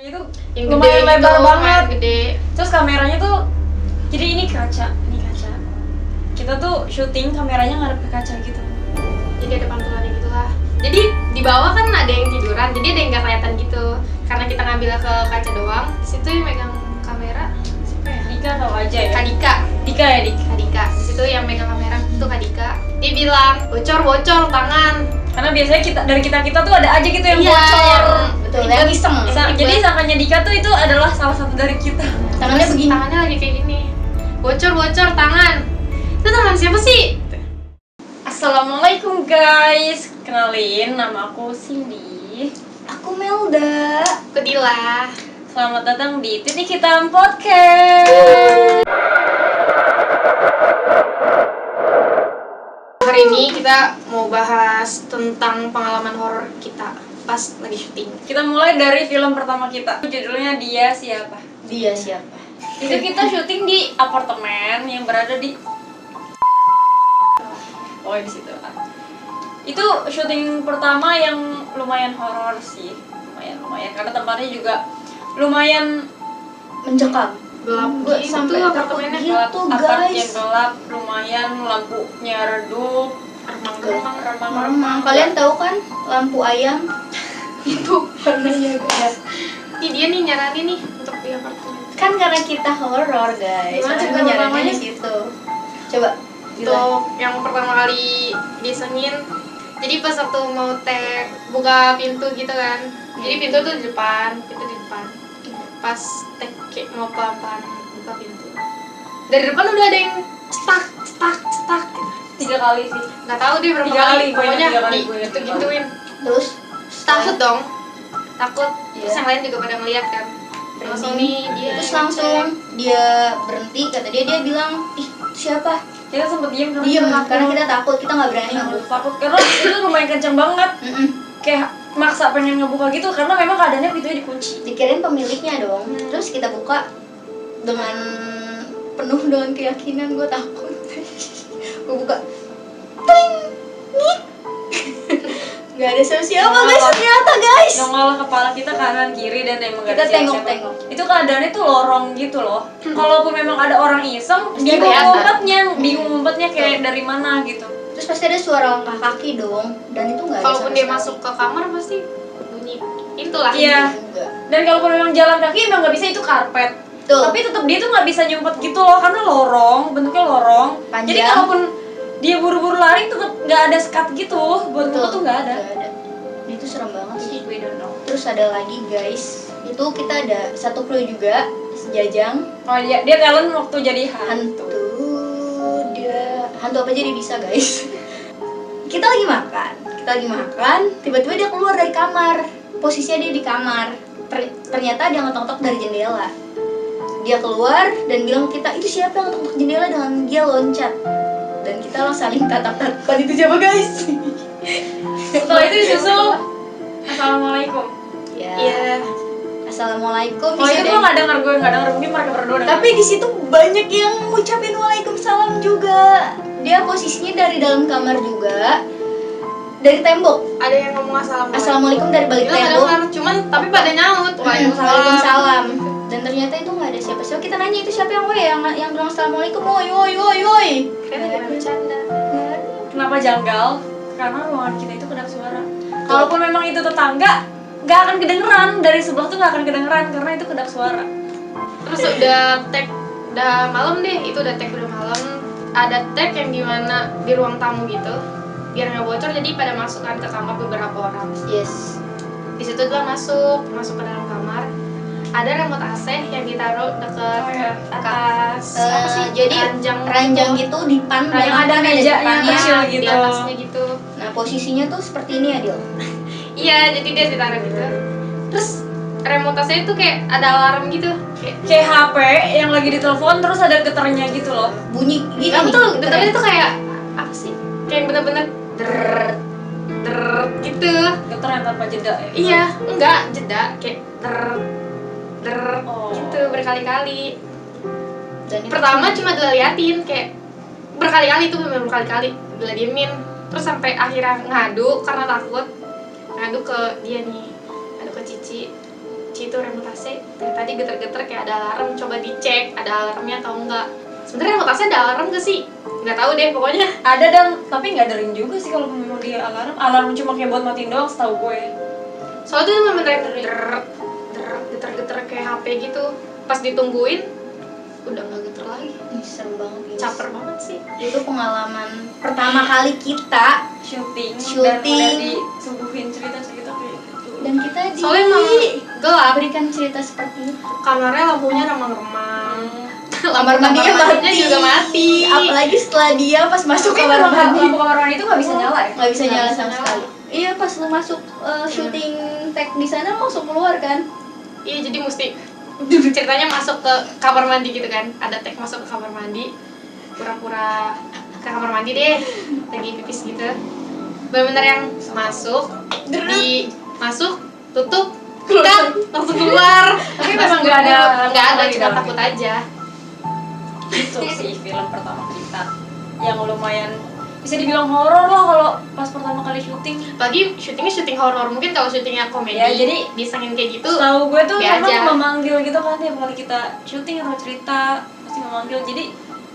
itu yang lumayan gede lebar gitu, banget. gede. Terus kameranya tuh, jadi ini kaca. Kita tuh syuting kameranya ngadep ke kaca gitu. Jadi ada pantulannya gitulah. Jadi di bawah kan ada yang tiduran, jadi ada yang nggak kelihatan gitu. Karena kita ngambil ke kaca doang. Di situ yang megang kamera siapa ya? Dika tau aja ya. Kak Dika. Dika ya Dik. Kak Dika. Di situ yang megang kamera itu Kak Dika. Dia bilang bocor tangan. Karena biasanya dari kita tuh ada aja gitu yang Iya, bocor. yang Betul, yang iseng. Jadi sangkanya Dika tuh itu adalah salah satu dari kita. Tangannya begini. Tangannya lagi kayak gini. Bocor tangan. Itu tangan siapa sih? Assalamualaikum guys. Kenalin, nama aku Cindy. Aku Melda. Kedila. Selamat datang di Titik Hitam Podcast. Hari ini kita mau bahas tentang pengalaman horor kita pas lagi syuting. Kita mulai dari film pertama kita. Judulnya Dia Siapa. Dia siapa? Itu kita syuting di apartemen yang berada di pokoknya di situ. Itu syuting pertama yang lumayan horor sih. Lumayan karena tempatnya juga lumayan Mencekam. Gelap Gua gitu sampai apartemennya. takut gelap, gitu, apartemen guys. gelap, lumayan lampunya redup, remang-remang. Kalian tahu kan lampu ayam? Itu warnanya guys. Ini dia nih nyaranin nih untuk di apartemen. Kan karena kita horor guys. Gimana Makanya cerita gue nyaranin pertamanya? di situ. Coba. Untuk yang pertama kali disengin, jadi pas waktu mau tag buka pintu gitu kan, jadi pintu tuh di depan, pas tag kayak mau pelan-pelan buka pintu, dari depan udah ada yang cetak gitu. 3 kali sih. Nggak tahu dia berapa 3 kali, kali, pokoknya 3 kali di gue gitu gituin. Terus Takut dong, takut. Terus Iya. yang lain juga pada ngeliat kan, langsung nih dia terus langsung dia berhenti, kata dia bilang, "Ih, itu siapa?" Kita sempet diem Karena kita takut, kita nggak berani ngebuka. takut karena itu lumayan kenceng banget. Kayak maksa pengen ngebuka gitu karena memang keadaannya pintunya dikunci. Dikirain pemiliknya dong. Terus kita buka dengan penuh dengan keyakinan, gue takut. Gue buka, ting, nih, nggak ada siapa guys ternyata guys. Nongol kepala kita kanan kiri dan emang gak Kita ada siapa-siapa. tengok-tengok. Itu keadaannya tuh lorong gitu loh. Kalaupun memang ada orang iseng, dia kelihatan. bingung ngumpetnya kayak dari mana gitu. Terus pasti ada suara langkah kaki dong, dan itu nggak ada. Kalaupun sama dia sekali. masuk ke kamar pasti bunyi itulah. Iya. Juga. Dan kalaupun memang jalan kaki emang nggak bisa, itu karpet. Tuh. Tapi tetap dia tuh nggak bisa nyumpet gitu loh karena lorong, bentuknya lorong. Panjang. Jadi kalaupun dia buru-buru lari tetap nggak ada sekat gitu, buat Betul. ngumpet tuh nggak ada. Nggak ada. Itu serem banget sih. We don't know. Terus ada lagi guys, itu kita ada satu kru juga, Jajang. Oh iya, dia talent waktu jadi Hantu. hantu. Dia hantu apa jadi bisa guys. Kita lagi makan, tiba-tiba dia keluar dari kamar. Posisinya dia di kamar. Ternyata dia ngetok-tok dari jendela. Dia keluar dan bilang kita, "Itu siapa yang ngetok-tok jendela?" Dengan dia loncat. Dan kita saling tatap-tatapan, "Itu siapa guys?" Setelah itu disusul Assalamualaikum. Ya. Iya. Assalamualaikum. Oh itu gue nggak dengar, mungkin mereka berdua dengar. Tapi di situ banyak yang ngucapin waalaikumsalam juga. Dia posisinya dari dalam kamar juga, dari tembok. Ada yang ngomong Assalamualaikum dari balik Kita nggak tembok. dengar, cuman tapi pada nyaut. Waalaikumsalam. Dan ternyata itu nggak ada siapa-siapa. Kita nanya, "Itu siapa yang bilang assalamualaikum?" Woi. Karena dia bercanda. Kenapa janggal? Karena ruangan kita itu kedap suara. Kalaupun memang itu tetangga, nggak akan kedengeran, dari sebelah tuh nggak akan kedengeran karena itu kedap suara. Terus udah malam deh, itu udah malam. Ada tag yang gimana di ruang tamu gitu, biar nggak bocor, jadi pada masukkan ke kamar beberapa orang. Yes. Di situ dia masuk ke dalam kamar. Ada remote AC yang ditaruh deket atas apa sih? Jadi ranjang gitu di pan, Yang ada mejanya kecil gitu. di atasnya gitu. Nah posisinya tuh seperti ini Adil. Iya, jadi dia ditaruh gitu. Terus remote AC itu kayak ada alarm gitu. Kayak HP yang lagi ditelepon terus ada getarnya gitu loh. Bunyi gini. Iya nih, betul, getarnya. getarnya itu kayak apa sih? Kayak bener-bener der gitu. Getar yang tanpa jeda ya. Iya, enggak jeda, kayak der Oh. gitu berkali-kali. Dan itu Pertama cuma diliatin kayak berkali-kali, itu bener berkali-kali diladimin. Terus sampai akhirnya ngadu karena takut. Ngadu ke dia nih, ngadu ke Cici kunci itu remote AC. Dari tadi geter-geter kayak ada alarm, coba dicek ada alarmnya atau enggak. Sebenarnya remote AC ada alarm gak sih? Nggak tahu deh pokoknya. Ada dan tapi nggak ada ring juga sih kalau memang dia alarm cuma kayak buat matiin doang setahu gue. Soalnya tuh cuma geter-geter kayak HP gitu. Pas ditungguin udah nggak geter lagi. Ih, seru banget guys. Caper banget sih. Itu pengalaman pertama kali kita Syuting dan Syuting. udah disuguhin cerita-cerita kayak gitu. dan kita Soalnya emang gelap. diberikan cerita seperti itu. Kamarnya lampunya remang-remang. Kamar mandinya mandinya mati. juga mati. Apalagi setelah dia pas masuk Tapi kamar mandi lampu kamar mandi itu nggak bisa nyala ya? nggak bisa Nggak nyala bisa sama nyala. sekali. Iya, pas lu masuk syuting tag di sana langsung keluar kan. Iya, jadi mesti ceritanya masuk ke kamar mandi gitu kan. Ada tag masuk ke kamar mandi. Pura-pura ke kamar mandi deh. Lagi pipis gitu. Bener-bener yang masuk, masuk, tutup, kita langsung keluar. Tapi memang nggak ada cuma dalam takut aja. Itu sih film pertama kita yang lumayan bisa dibilang horor lah kalau pas pertama kali syuting. Apalagi syutingnya syuting horor, mungkin kalau syutingnya komedi Ya, jadi disengin kayak gitu. Tahu gue tuh Be memang aja. memanggil gitu kan tiap kali kita syuting atau cerita pasti memanggil. Jadi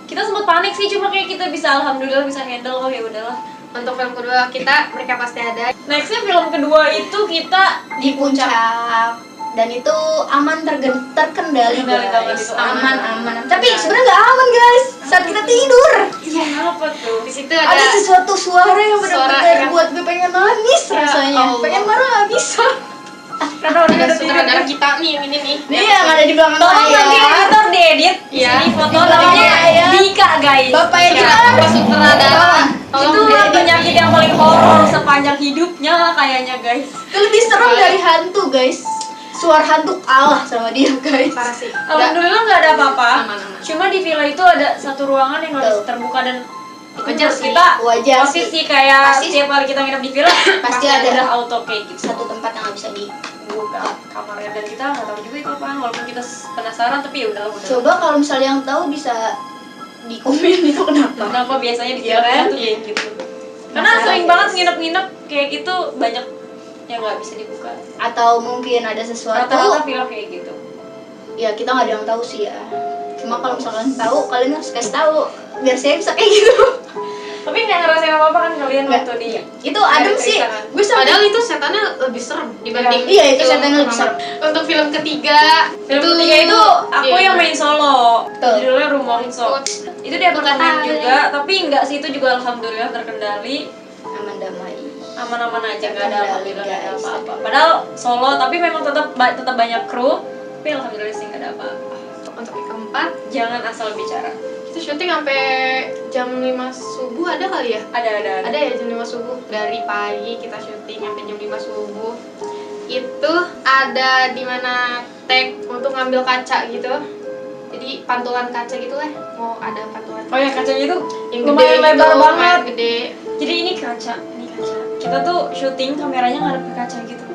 kita sempat panik sih, cuma kayak kita bisa alhamdulillah bisa handle. Oh ya udahlah. Untuk film kedua kita mereka pasti ada. Nextnya film kedua itu kita Di puncak dan itu aman terkendali Terkendali banget guys. itu, Aman. aman. Tapi sebenarnya nggak aman guys saat kita tidur. Iya kenapa tuh? Di situ Ada ada sesuatu suara yang Suara benar-benar yang- buat gue pengen nangis Ya rasanya. Allah. Pengen marah nggak bisa. Karena orang ada udah sutradara tidur. kita nih yang ini nih. Nih yang ada di belakang Tolong nanti saya. editor diedit di Iya. sini foto Di namanya belakang saya. Dika guys. Bapak Kita editor. Pak sutradara. Tolong Itu diedit. penyakit yang paling horor sepanjang hidupnya kayaknya guys. Itu lebih serem dari hantu guys. Suara hantu kalah sama dia guys. Parah sih. Nggak- Alhamdulillah nggak ada apa-apa. Aman-aman. Cuma di villa itu ada satu ruangan yang nggak bisa Betul. terbuka dan itu Wajar menurut sih. kita Wajar pasti sih. sih kayak Pasti. setiap kali kita nginep di villa Pasti ada ada. auto kayak gitu Satu tempat yang nggak bisa di buka kamarnya dan kita nggak tahu juga itu apaan walaupun kita penasaran tapi ya udahlah udah. Coba kalau misalnya yang tahu bisa di komen itu kenapa? Kenapa biasanya di Iya villa kan? tuh kayak gitu? Karena Penasaran, sering guys. banget nginep-nginep kayak gitu banyak yang nggak bisa dibuka. Atau mungkin ada sesuatu. Rata-rata villa kayak gitu. Ya kita nggak ada yang tahu sih ya. Cuma kalau misalkan tahu kalian harus kasih tahu biar saya bisa kayak gitu. Tapi nggak ngerasain apa-apa kan kalian Nggak. waktu di Itu adem cerita sih. kan? Gue sampai Padahal itu setannya lebih serem dibanding Iya, itu film setannya lebih pertama. serem. Untuk film ketiga Film ketiga itu aku iya. yang main solo. Betul. Judulnya Rumongso. Itu di apartemen Bukan. juga, tapi enggak sih itu juga alhamdulillah terkendali. aman damai. Aman-aman aja, enggak ada Terkendali, alhamdulillah nggak ada guys. apa-apa. Padahal solo tapi memang tetap banyak kru, tapi alhamdulillah sih enggak ada apa-apa. Untuk yang keempat Jangan asal bicara. itu syuting sampai jam 5 subuh ada kali ya? Ada. Ada ya jam 5 subuh. Dari pagi kita syuting sampai jam 5 subuh. Itu ada di mana tag untuk ngambil kaca gitu. Jadi pantulan kaca gitu lah. Mau ada pantulan. Oh ya kacanya itu Yang lumayan gede lebar gitu, banget. lumayan gede. Jadi ini kaca. Kita tuh syuting kameranya ngadep ke kaca gitu.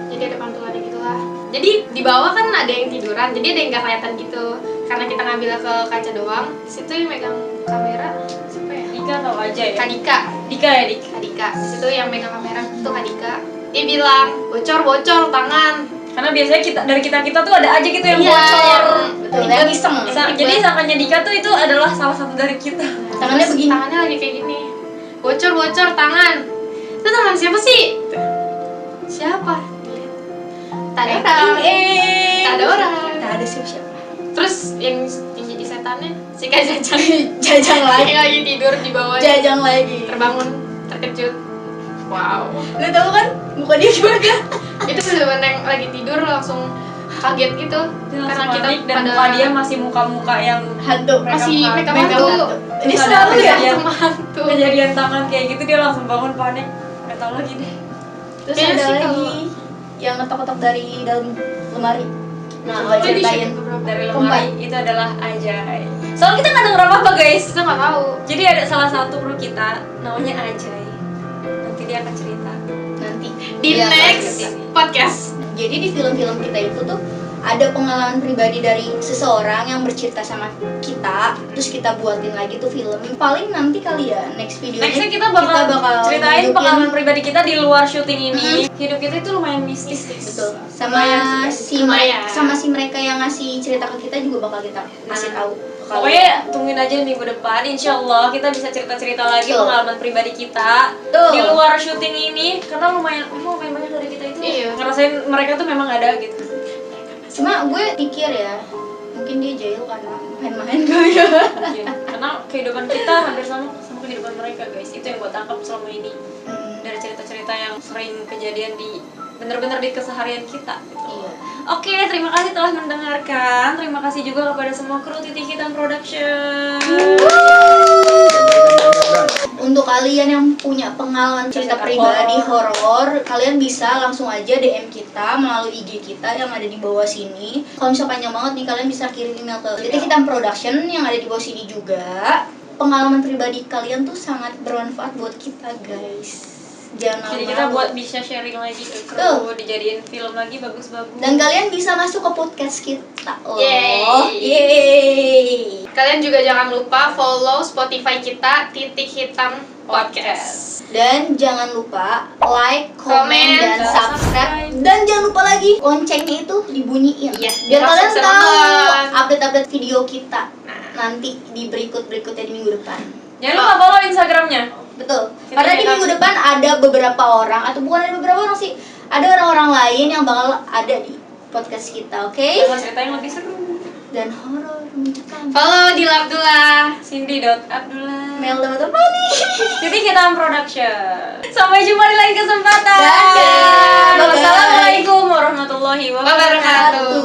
Jadi ada pantulannya gitu lah. Jadi di bawah kan ada yang tiduran, jadi ada yang nggak kelihatan gitu. Karena kita ngambil ke kaca doang. Di situ yang megang kamera siapa ya? Dika atau aja ya? Kadika. Dika ya Dika. Kadika. Di situ yang megang kamera itu Kadika. Dia bilang bocor tangan. Karena biasanya dari kita tuh ada aja gitu yang Iya, bocor. yang- Betul, yang iseng. Jadi sangkanya Dika tuh itu adalah salah satu dari kita. Tangannya begini. Tangannya lagi kayak gini. Bocor tangan. Itu tangan siapa sih? Siapa? Tak ada orang. Tak ada orang. Nggak ada siapa. Terus yang jadi setannya si Kak Jajang. Jajang lagi. Yang lagi tidur di bawah. Jajang lagi. Terbangun, terkejut. Wow. Lu tahu kan muka dia gimana? Itu bener-bener yang lagi tidur langsung kaget gitu. Karena kita dan muka dia masih muka-muka yang Hantu. masih Makeup make hantu. hantu. Ini Terus selalu ada ya. kejadian- Hantu. kejadian tangan kayak gitu dia langsung bangun panik. Gak tau lagi deh. Terus Kayaknya ada sih lagi kalau- yang ngetok-ngetok dari dalam lemari. Nah, Coba itu ceritain. dari Keempat. lemari itu adalah Ajay. Soalnya kita nggak denger apa-apa guys. Kita nggak tahu. Jadi ada salah satu kru kita namanya Ajay. Nanti dia akan cerita. Nanti Di Iya, next lanjutin. podcast. Jadi di film-film kita itu tuh ada pengalaman pribadi dari seseorang yang bercerita sama kita, terus kita buatin lagi tuh film. Paling nanti kali ya next videonya Nextnya kita bakal ceritain nunjukin- pengalaman pribadi kita di luar syuting ini. Hidup kita itu lumayan mistis. betul, Lumayan sama Lumayan. si mereka yang ngasih cerita ke kita juga bakal kita kasih tahu. Pokoknya tungguin aja minggu depan, insya Allah kita bisa cerita-cerita lagi Betul. pengalaman pribadi kita Betul. di luar syuting ini, karena lumayan banyak dari kita itu Iya. ngerasain mereka tuh memang ada gitu. Cuma gue pikir ya, mungkin dia jahil karena main-main kali ya. Mungkin. Karena kehidupan kita hampir sama kehidupan mereka guys. Itu yang gue tangkap selama ini dari cerita-cerita yang sering kejadian di bener-bener di keseharian kita gitu. Iya. Oke, terima kasih telah mendengarkan. Terima kasih juga kepada semua kru Titik Hitam Production. Untuk kalian yang punya pengalaman cerita Cerita pribadi horor. horor, kalian bisa langsung aja DM kita melalui IG kita yang ada di bawah sini. Kalau misalnya panjang banget nih, kalian bisa kirim email ke Titik Hitam Production yang ada di bawah sini juga. Pengalaman pribadi kalian tuh sangat bermanfaat buat kita, guys. Jangan Jadi malu-malu. kita buat bisa sharing lagi ke kru, Tuh. dijadiin film lagi bagus-bagus. Dan kalian bisa masuk ke podcast kita. Oh, Yeay. yeay. Kalian juga jangan lupa follow Spotify kita Titik Hitam Podcast. Dan jangan lupa like, komen, Komen, dan dan subscribe. Dan jangan lupa lagi loncengnya itu dibunyiin. Iya, Biar kalian langsung tahu nonton. update-update video kita Nah. nanti di berikutnya di minggu depan. Jangan lupa follow Instagramnya. Betul. Kita Karena di kita- minggu depan ada beberapa orang, atau bukan ada beberapa orang sih, ada orang-orang lain yang bakal ada di podcast kita, oke? Dengan cerita yang lebih seru. Dan horor mencekam. Follow di Abdullah. Cindy.Abdullah. Mel dan Fani. Titik Hitam Production. Sampai jumpa di lain kesempatan. Dadah. Bye-bye. Wassalamualaikum warahmatullahi wabarakatuh. Wabarakatuh.